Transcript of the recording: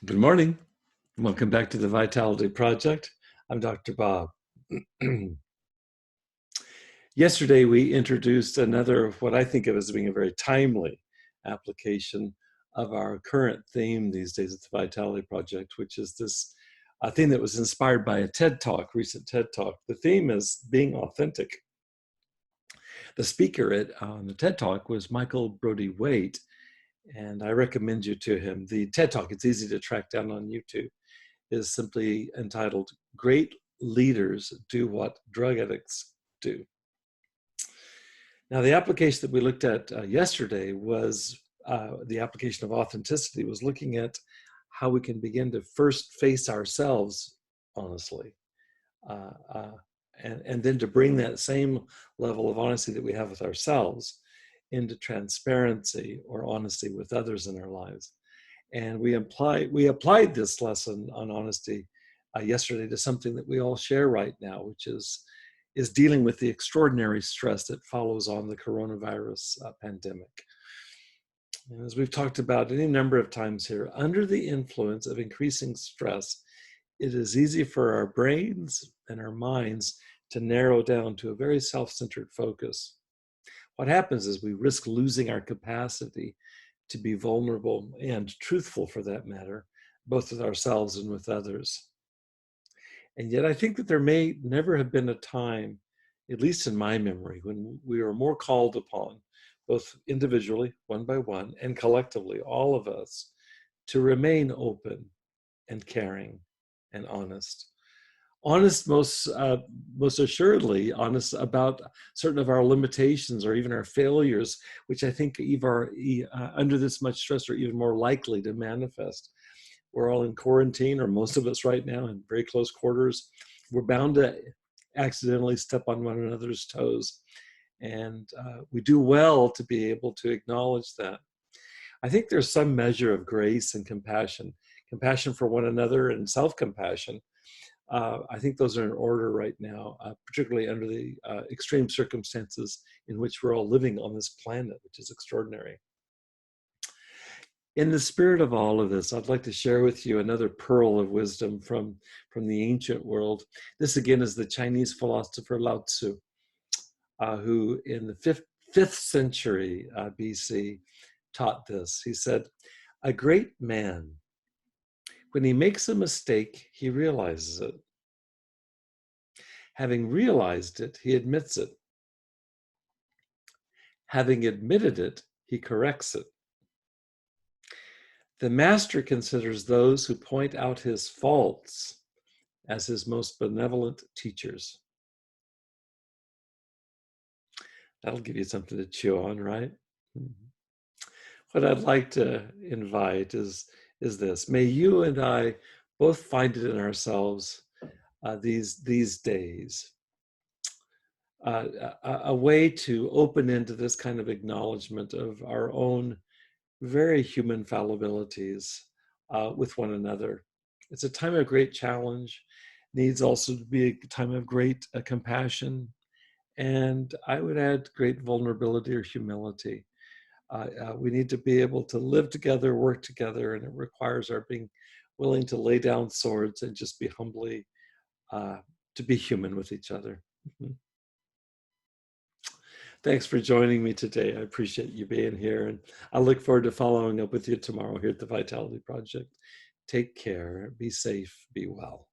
Good morning. Welcome back to the Vitality Project. I'm Dr. Bob. Yesterday, we introduced another of what I think of as being a very timely application of our current theme these days at the Vitality Project, which is this theme that was inspired by a TED Talk, recent TED Talk. The theme is being authentic. The speaker on the TED Talk was Michael Brody-Waite, and I recommend you to him. The TED Talk, it's easy to track down on YouTube, is simply entitled, Great Leaders Do What Drug Addicts Do. Now, the application that we looked at yesterday was the application of authenticity, was looking at how we can begin to first face ourselves honestly, and then to bring that same level of honesty that we have with ourselves into transparency or honesty with others in our lives. And we applied this lesson on honesty yesterday to something that we all share right now, which is dealing with the extraordinary stress that follows on the coronavirus pandemic. And as we've talked about any number of times here, under the influence of increasing stress, it is easy for our brains and our minds to narrow down to a very self-centered focus. What happens is we risk losing our capacity to be vulnerable and truthful, for that matter, both with ourselves and with others. And yet I think that there may never have been a time, at least in my memory, when we were more called upon, both individually, one by one, and collectively, all of us, to remain open and caring and honest. Honest, most assuredly, honest about certain of our limitations or even our failures, which I think under this much stress are even more likely to manifest. We're all in quarantine, or most of us right now, in very close quarters. We're bound to accidentally step on one another's toes. And we do well to be able to acknowledge that. I think there's some measure of grace and compassion for one another and self-compassion. I think those are in order right now, particularly under the extreme circumstances in which we're all living on this planet, which is extraordinary. In the spirit of all of this, I'd like to share with you another pearl of wisdom from the ancient world. This again is the Chinese philosopher Lao Tzu, who in the 5th century BC taught this. He said, "A great man, when he makes a mistake, he realizes it. Having realized it, he admits it. Having admitted it, he corrects it. The master considers those who point out his faults as his most benevolent teachers." That'll give you something to chew on, right? What I'd like to invite is this. May you and I both find it in ourselves these days, a way to open into this kind of acknowledgement of our own very human fallibilities with one another. It's a time of great challenge, needs also to be a time of great compassion, and I would add great vulnerability or humility. We need to be able to live together, work together, and it requires our being willing to lay down swords and just be humbly to be human with each other. Thanks for joining me today. I appreciate you being here, and I look forward to following up with you tomorrow here at the Vitality Project. Take care, be safe, be well.